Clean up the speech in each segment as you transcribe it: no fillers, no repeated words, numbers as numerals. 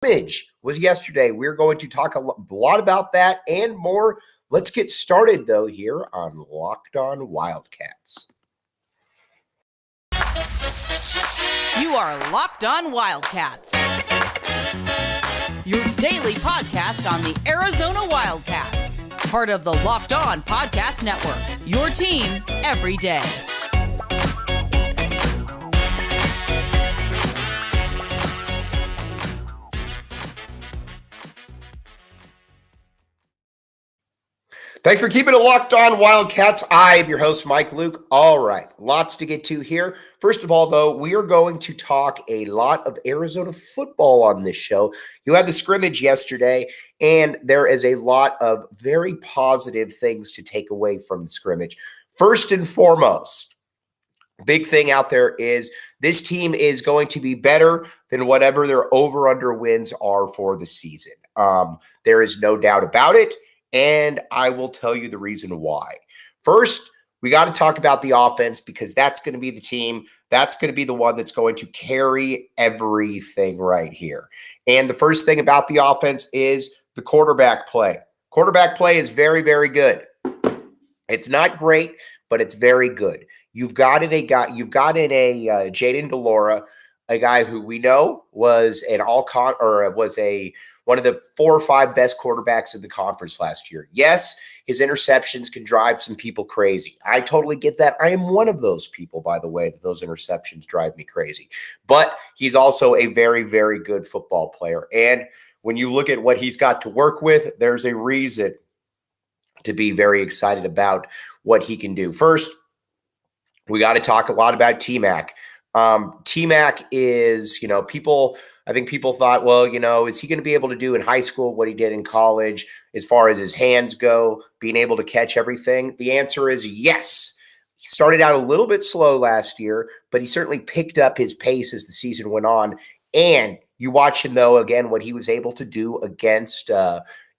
Scrimmage was yesterday. We're going to talk a lot about that and more. Let's get started, though, here on Locked On Wildcats. You are Locked On Wildcats, your daily podcast on the Arizona Wildcats, part of the Locked On Podcast Network, your team every day. Thanks for keeping it Locked On Wildcats. I am your host, Mike Luke. All right, lots to get to here. First of all, though, we are going to talk a lot of Arizona football on this show. You had the scrimmage yesterday, and there is a lot of very positive things to take away from the scrimmage. First and foremost, big thing out there is this team is going to be better than whatever their over-under wins are for the season. There is no doubt about it. And I will tell you the reason why. First, we got to talk about the offense because that's going to be the team. That's going to be the one that's going to carry everything right here. And the first thing about the offense is the quarterback play. Quarterback play is very, very good. It's not great, but it's very good. You've got in a Jaden DeLora, a guy who we know was one of the 4 or 5 best quarterbacks in the conference last year. Yes, his interceptions can drive some people crazy. I totally get that. I am one of those people, by the way, that those interceptions drive me crazy. But he's also a very, very good football player. And when you look at what he's got to work with, there's a reason to be very excited about what he can do. First, we got to talk a lot about T-Mac. T-Mac is, I think people thought, well, is he going to be able to do in high school what he did in college as far as his hands go, being able to catch everything? The answer is yes. He started out a little bit slow last year, but he certainly picked up his pace as the season went on. And you watch him, though, again, what he was able to do against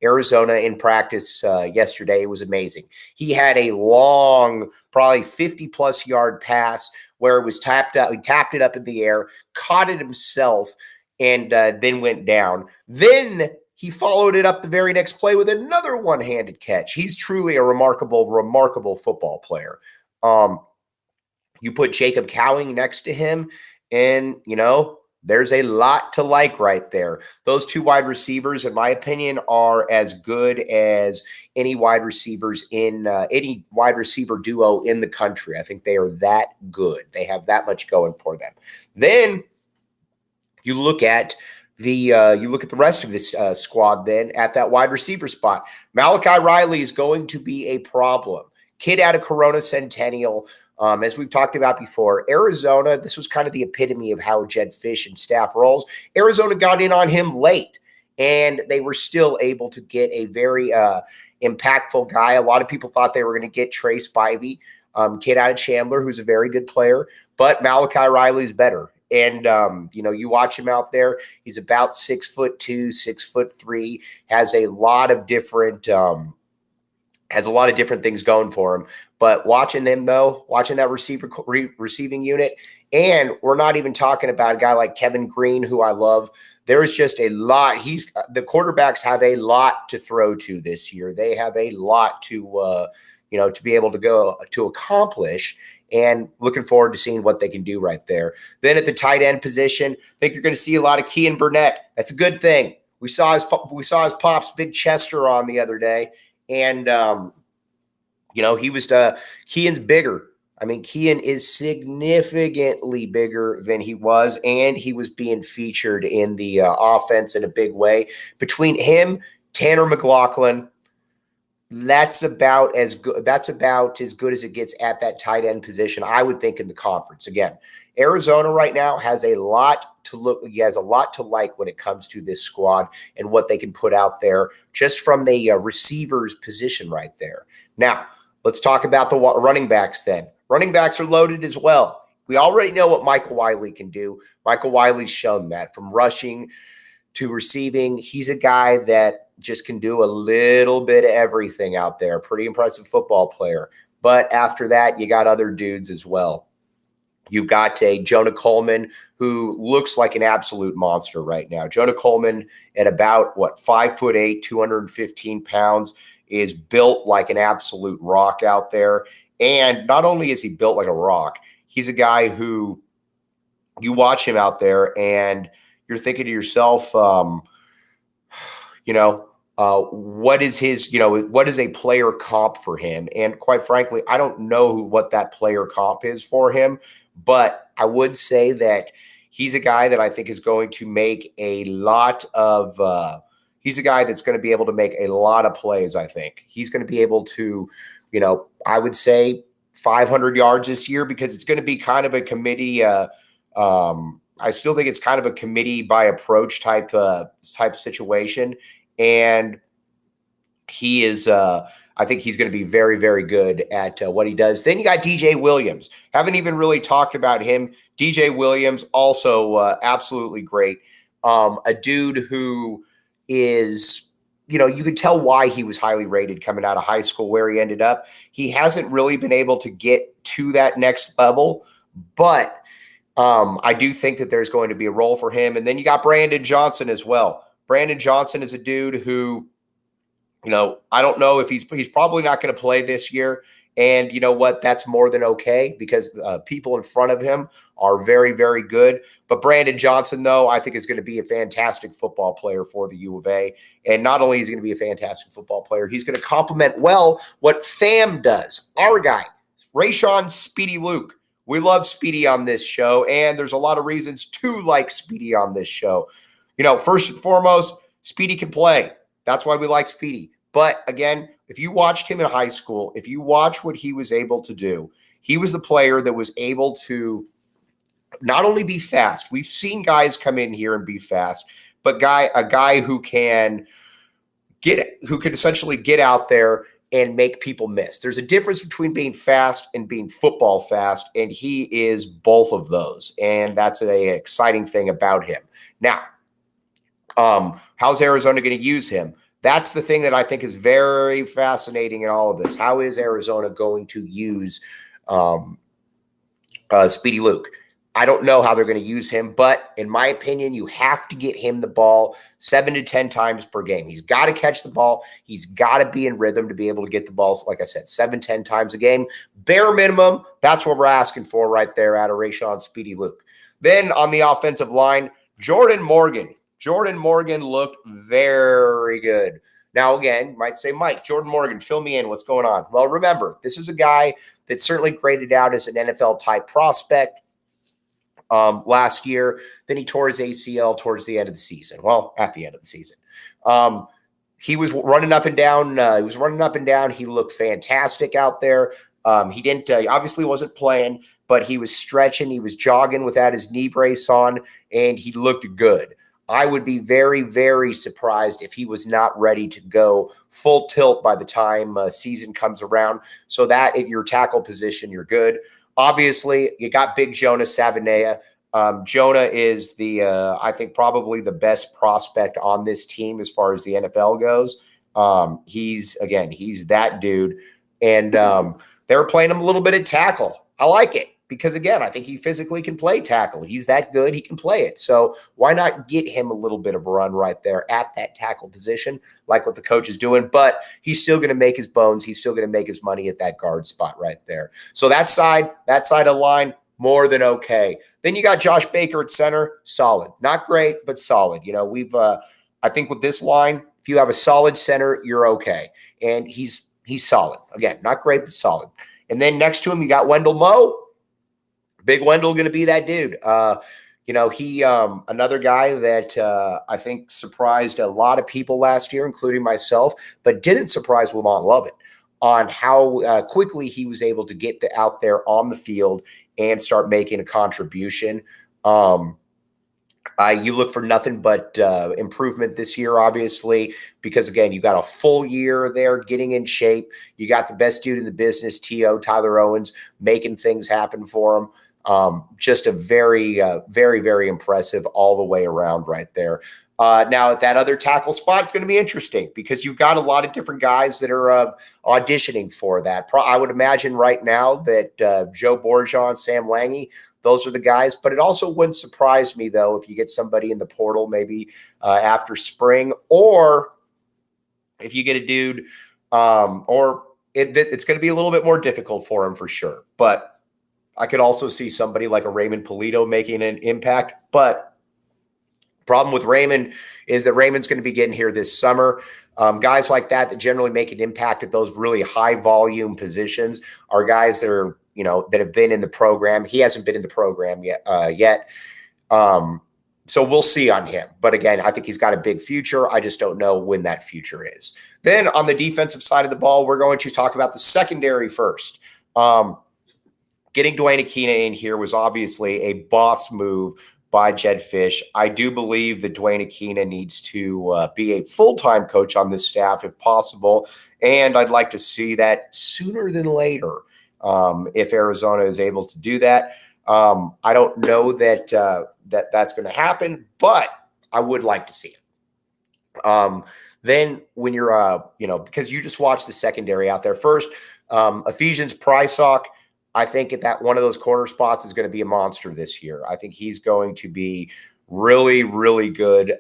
Arizona in practice yesterday. It was amazing. He had a long, probably 50-plus yard pass where it was tapped out. He tapped it up in the air, caught it himself, and then went down. Then he followed it up the very next play with another one-handed catch. He's truly a remarkable, remarkable football player. You put Jacob Cowing next to him, and, there's a lot to like right there. Those 2 wide receivers, in my opinion, are as good as any wide receivers in any wide receiver duo in the country. I think they are that good. They have that much going for them. Then you look at the rest of this squad. Then at that wide receiver spot, Malachi Riley is going to be a problem. Kid out of Corona Centennial. As we've talked about before, Arizona, this was kind of the epitome of how Jed Fish and staff rolls. Arizona got in on him late, and they were still able to get a very impactful guy. A lot of people thought they were going to get Trey Spivey, kid out of Chandler, who's a very good player, but Malachi Riley's better. And, you watch him out there, he's about 6'2", 6'3", has a lot of different things going for him. But watching that receiving unit, and we're not even talking about a guy like Kevin Green, who I love. There is just a lot. The quarterbacks have a lot to throw to this year. They have a lot to be able to go to accomplish, and looking forward to seeing what they can do right there. Then at the tight end position, I think you're going to see a lot of Kean Burnett. That's a good thing. We saw his pops big Chester on the other day. And, Kean's bigger. I mean, Kean is significantly bigger than he was, and he was being featured in the offense in a big way. Between him, Tanner McLaughlin, that's about as good as it gets at that tight end position, I would think, in the conference. Again, Arizona right now has a lot to like when it comes to this squad and what they can put out there just from the receivers position right there. Now, let's talk about the running backs then. Running backs are loaded as well. We already know what Michael Wiley can do. Michael Wiley's shown that from rushing to receiving. He's a guy that just can do a little bit of everything out there. Pretty impressive football player. But after that, you got other dudes as well. You've got a Jonah Coleman who looks like an absolute monster right now. Jonah Coleman at about, 5'8", 215 pounds, is built like an absolute rock out there. And not only is he built like a rock, he's a guy who you watch him out there and you're thinking to yourself, what is a player comp for him? And quite frankly, I don't know what that player comp is for him, but I would say that he's a guy that I think is going to make he's a guy that's going to be able to make a lot of plays. I think he's going to be able to, I would say 500 yards this year, because it's going to be kind of a committee. I still think it's kind of a committee by approach type situation. And he is, I think he's going to be very, very good at what he does. Then you got DJ Williams. Haven't even really talked about him. DJ Williams, also absolutely great. A dude who is, you could tell why he was highly rated coming out of high school, where he ended up. He hasn't really been able to get to that next level, but I do think that there's going to be a role for him. And then you got Brandon Johnson as well. Brandon Johnson is a dude who, I don't know if he's probably not going to play this year. And you know what? That's more than okay, because people in front of him are very, very good. But Brandon Johnson, though, I think is going to be a fantastic football player for the U of A. And not only is he going to be a fantastic football player, he's going to complement well what Fam does. Our guy, Rayshon Speedy Luke. We love Speedy on this show, and there's a lot of reasons to like Speedy on this show. First and foremost, Speedy can play. That's why we like Speedy. But again, if you watched him in high school, if you watch what he was able to do, he was the player that was able to not only be fast. We've seen guys come in here and be fast, but a guy who can essentially get out there and make people miss. There's a difference between being fast and being football fast, and he is both of those. And that's an exciting thing about him. Now, how's Arizona going to use him? That's the thing that I think is very fascinating in all of this. How is Arizona going to use Speedy Luke? I don't know how they're going to use him, but in my opinion, you have to get him the ball 7 to 10 times per game. He's got to catch the ball. He's got to be in rhythm to be able to get the balls, like I said, 7, 10 times a game. Bare minimum, that's what we're asking for right there out of Rayshon Speedy Luke. Then on the offensive line, Jordan Morgan. Jordan Morgan looked very good. Now, again, you might say, Mike, Jordan Morgan, fill me in. What's going on? Well, remember, this is a guy that certainly graded out as an NFL-type prospect last year. Then he tore his ACL towards the end of the season. Well, at the end of the season. He was running up and down. He looked fantastic out there. He didn't obviously wasn't playing, but he was stretching. He was jogging without his knee brace on, and he looked good. I would be very, very surprised if he was not ready to go full tilt by the time season comes around. So that at your tackle position, you're good. Obviously, you got Big Jonah Savanea. Jonah is I think probably the best prospect on this team as far as the NFL goes. He's that dude. And they were playing him a little bit at tackle. I like it because, again, I think he physically can play tackle. He's that good. He can play it. So why not get him a little bit of a run right there at that tackle position, like what the coach is doing? But he's still going to make his bones. He's still going to make his money at that guard spot right there. So that side of line, more than okay. Then you got Josh Baker at center, solid. Not great, but solid. I think with this line, if you have a solid center, you're okay. And he's solid. Again, not great, but solid. And then next to him, you got Wendell Moe. Big Wendell going to be that dude. He another guy that I think surprised a lot of people last year, including myself, but didn't surprise Lamont Lovett on how quickly he was able to get out there on the field and start making a contribution. You look for nothing but improvement this year, obviously, because, again, you got a full year there getting in shape. You got the best dude in the business, Tyler Owens, making things happen for him. Just a very, very, very impressive all the way around right there. Now, at that other tackle spot, it's going to be interesting because you've got a lot of different guys that are auditioning for that. I would imagine right now that Joe Borjan, Sam Lange, those are the guys. But it also wouldn't surprise me, though, if you get somebody in the portal maybe after spring, or if you get a dude it's going to be a little bit more difficult for him for sure. But I could also see somebody like a Raymond Polito making an impact. But problem with Raymond is that Raymond's going to be getting here this summer. Guys like that generally make an impact at those really high volume positions are guys that are, that have been in the program. He hasn't been in the program yet. So we'll see on him. But again, I think he's got a big future. I just don't know when that future is. Then on the defensive side of the ball, we're going to talk about the secondary first. Getting Duane Akina in here was obviously a boss move by Jedd Fisch. I do believe that Duane Akina needs to be a full-time coach on this staff if possible, and I'd like to see that sooner than later if Arizona is able to do that. I don't know that that's going to happen, but I would like to see it. Then when you're, because you just watch the secondary out there first, Ephesians Prysock, I think that one of those corner spots is going to be a monster this year. I think he's going to be really, really good.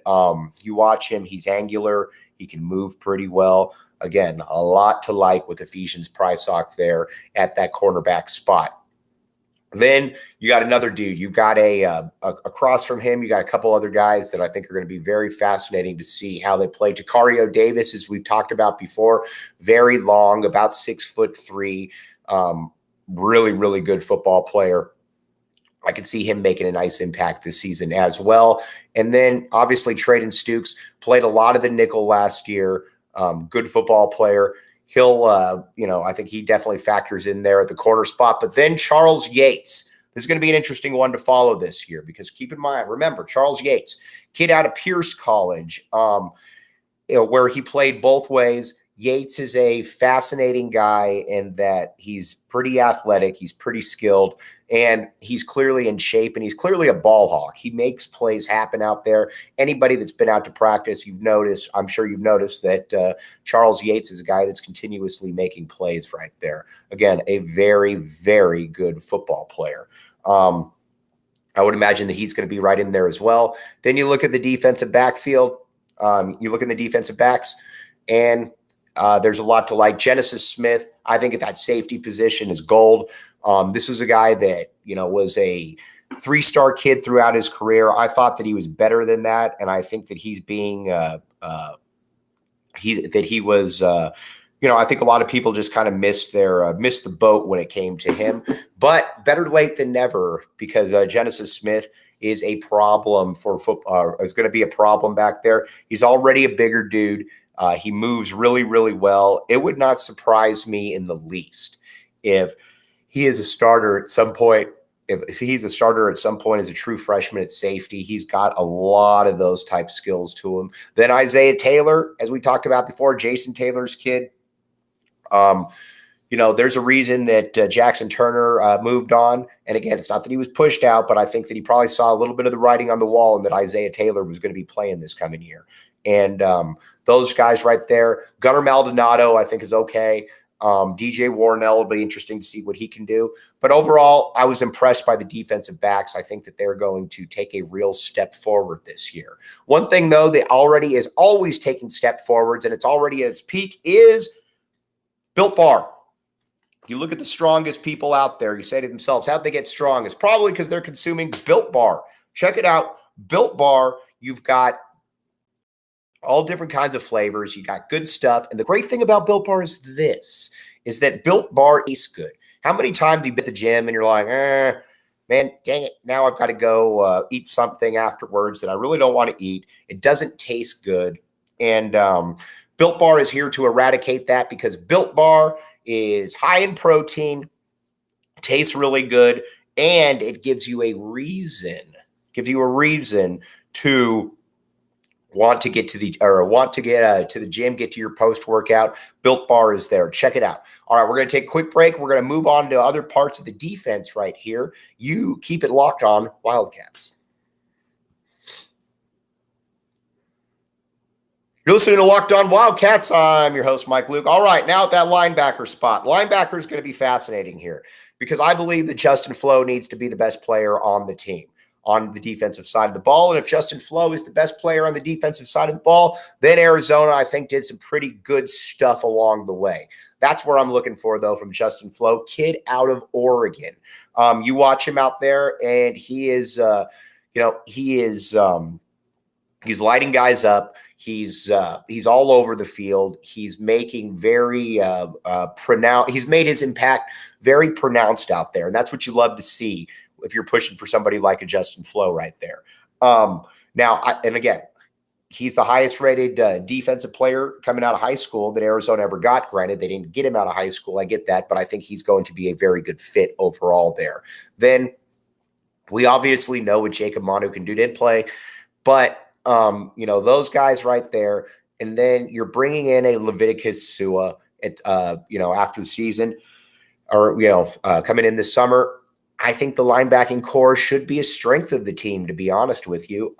You watch him, he's angular. He can move pretty well. Again, a lot to like with Ephesians Prysock there at that cornerback spot. Then you got another dude. You got across from him, you got a couple other guys that I think are going to be very fascinating to see how they play. Jacario Davis, as we've talked about before, very long, about 6'3". Really, really good football player. I could see him making a nice impact this season as well. And then obviously Traden Stukes played a lot of the nickel last year. Good football player. He'll, I think he definitely factors in there at the corner spot. But then Charles Yates. This is going to be an interesting one to follow this year because keep in mind, remember, Charles Yates, kid out of Pierce College, where he played both ways. Yates is a fascinating guy in that he's pretty athletic, he's pretty skilled, and he's clearly in shape, and he's clearly a ball hawk. He makes plays happen out there. Anybody that's been out to practice, I'm sure you've noticed that Charles Yates is a guy that's continuously making plays right there. Again, a very, very good football player. I would imagine that he's going to be right in there as well. Then you look at the defensive backfield. You look at the defensive backs, and there's a lot to like. Genesis Smith, I think at that safety position is gold. This is a guy that, was a 3-star kid throughout his career. I thought that he was better than that. And I think that he's being, I think a lot of people just kind of missed the boat when it came to him, but better late than never because Genesis Smith is a problem for football. Is going to be a problem back there. He's already a bigger dude. He moves really, really well. It would not surprise me in the least if he is a starter at some point. If he's a starter at some point as a true freshman at safety, he's got a lot of those type skills to him. Then Isaiah Taylor, as we talked about before, Jason Taylor's kid. There's a reason that Jackson Turner moved on. And again, it's not that he was pushed out, but I think that he probably saw a little bit of the writing on the wall and that Isaiah Taylor was going to be playing this coming year. And those guys right there, Gunnar Maldonado, I think is okay. DJ Warnell will be interesting to see what he can do. But overall, I was impressed by the defensive backs. I think that they're going to take a real step forward this year. One thing, though, that already is always taking step forwards, and it's already at its peak, is Built Bar. You look at the strongest people out there, you say to themselves, how'd they get strong? It's probably because they're consuming Built Bar. Check it out. Built Bar, you've got all different kinds of flavors. You got good stuff. And the great thing about Built Bar is that Built Bar tastes good. How many times do you be at the gym and you're like, man, dang it, now I've got to go eat something afterwards that I really don't want to eat. It doesn't taste good. And Built Bar is here to eradicate that because Built Bar is high in protein, tastes really good, and it gives you a reason to want to get to the gym, get to your post-workout. Built Bar is there. Check it out. All right, we're going to take a quick break. We're going to move on to other parts of the defense right here. You keep it locked on Wildcats. You're listening to Locked On Wildcats. I'm your host, Mike Luke. All right, now at that linebacker spot. Linebacker is going to be fascinating here because I believe that Justin Flo needs to be the best player on the team on the defensive side of the ball. And if Justin Flo is the best player on the defensive side of the ball, then Arizona, I think, did some pretty good stuff along the way. That's where I'm looking for, though, from Justin Flo, kid out of Oregon. You watch him out there, and he is, he's lighting guys up. He's all over the field. He's making very pronounced. He's made his impact very pronounced out there, and that's what you love to see if you're pushing for somebody like a Justin Flo right there. Again, he's the highest-rated defensive player coming out of high school that Arizona ever got. Granted, they didn't get him out of high school. I get that, but I think he's going to be a very good fit overall there. Then we obviously know what Jacob Manu can do. Didn't play, but those guys right there, and then you're bringing in a Leviticus Sua after the season, or coming in this summer. I think the linebacking core should be a strength of the team, to be honest with you.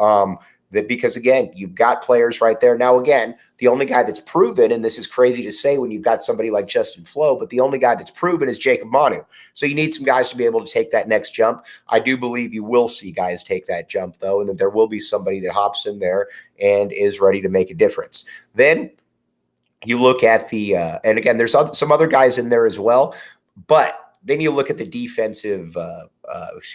Because again, you've got players right there. Now, again, the only guy that's proven, and this is crazy to say when you've got somebody like Justin Flo, but the only guy that's proven is Jacob Manu. So you need some guys to be able to take that next jump. I do believe you will see guys take that jump, though, and that there will be somebody that hops in there and is ready to make a difference. Then you look at and again, there's some other guys in there as well, but then you look at the defensive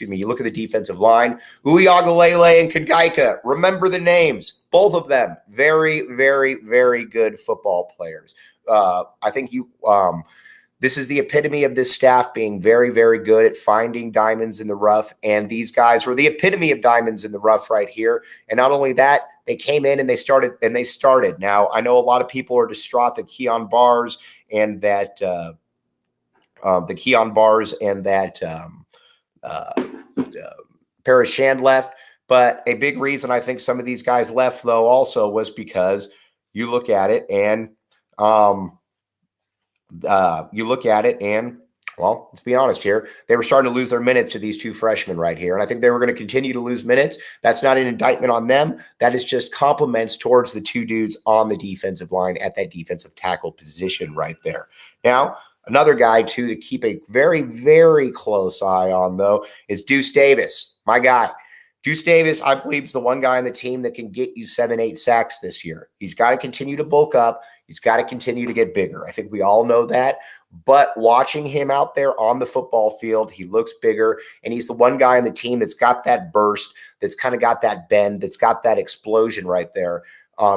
you look at the defensive line. Uiagalelei and Kangaika. Remember the names. Both of them very, very, very good football players. I think this is the epitome of this staff being very, very good at finding diamonds in the rough. And these guys were the epitome of diamonds in the rough right here. And not only that, they came in and they started. Now, I know a lot of people are distraught that Keon Bars and that Paris Shand left. But a big reason I think some of these guys left, though, also was because you look at it and well, let's be honest here. They were starting to lose their minutes to these two freshmen right here. And I think they were going to continue to lose minutes. That's not an indictment on them. That is just compliments towards the two dudes on the defensive line at that defensive tackle position right there. Now, another guy, too, to keep a very, very close eye on, though, is Deuce Davis, my guy. Deuce Davis, I believe, is the one guy on the team that can get you 7-8 sacks this year. He's got to continue to bulk up. He's got to continue to get bigger. I think we all know that. But watching him out there on the football field, he looks bigger, and he's the one guy on the team that's got that burst, that's kind of got that bend, that's got that explosion right there.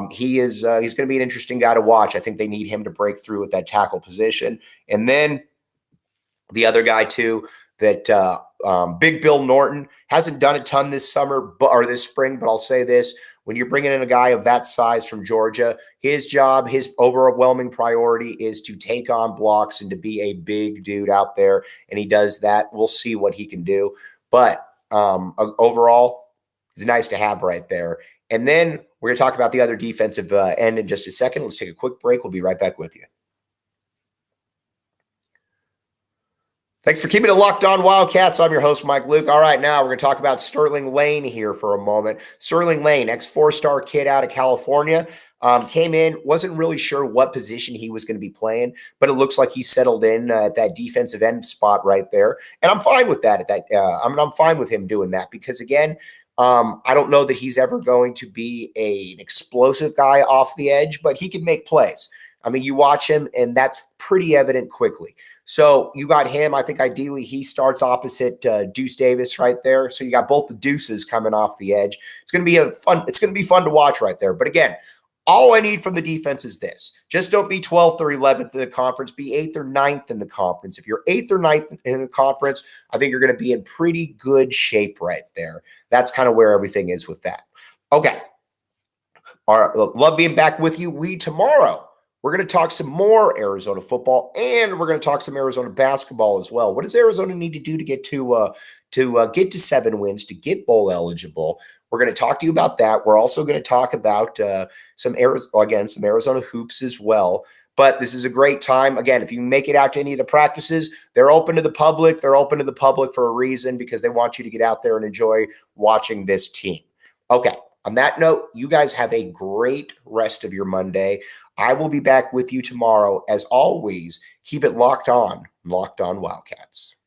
He's going to be an interesting guy to watch. I think they need him to break through with that tackle position. And then the other guy, too, that Big Bill Norton hasn't done a ton this summer or this spring, but I'll say this. When you're bringing in a guy of that size from Georgia, his job, his overwhelming priority is to take on blocks and to be a big dude out there, and he does that. We'll see what he can do. But overall, he's nice to have right there. And then we're going to talk about the other defensive end in just a second. Let's take a quick break. We'll be right back with you. Thanks for keeping it locked on, Wildcats. I'm your host, Mike Luke. All right, now we're going to talk about Sterling Lane here for a moment. Sterling Lane, ex-4-star kid out of California, came in, wasn't really sure what position he was going to be playing, but it looks like he settled in at that defensive end spot right there. And I'm fine with that. I'm fine with him doing that because, again, I don't know that he's ever going to be an explosive guy off the edge, but he can make plays. I mean, you watch him, and that's pretty evident quickly. So you got him. I think ideally he starts opposite Deuce Davis right there. So you got both the Deuces coming off the edge. It's going to be fun to watch right there. But again, all I need from the defense is this. Just don't be 12th or 11th in the conference. Be 8th or 9th in the conference. If you're 8th or 9th in the conference, I think you're going to be in pretty good shape right there. That's kind of where everything is with that. Okay. All right. Love being back with you. Tomorrow, we're going to talk some more Arizona football, and we're going to talk some Arizona basketball as well. What does Arizona need to do to get to 7 wins, to get bowl eligible? We're going to talk to you about that. We're also going to talk about some Arizona hoops as well. But this is a great time. Again, if you make it out to any of the practices, they're open to the public. They're open to the public for a reason, because they want you to get out there and enjoy watching this team. Okay. On that note, you guys have a great rest of your Monday. I will be back with you tomorrow. As always, keep it locked on Wildcats.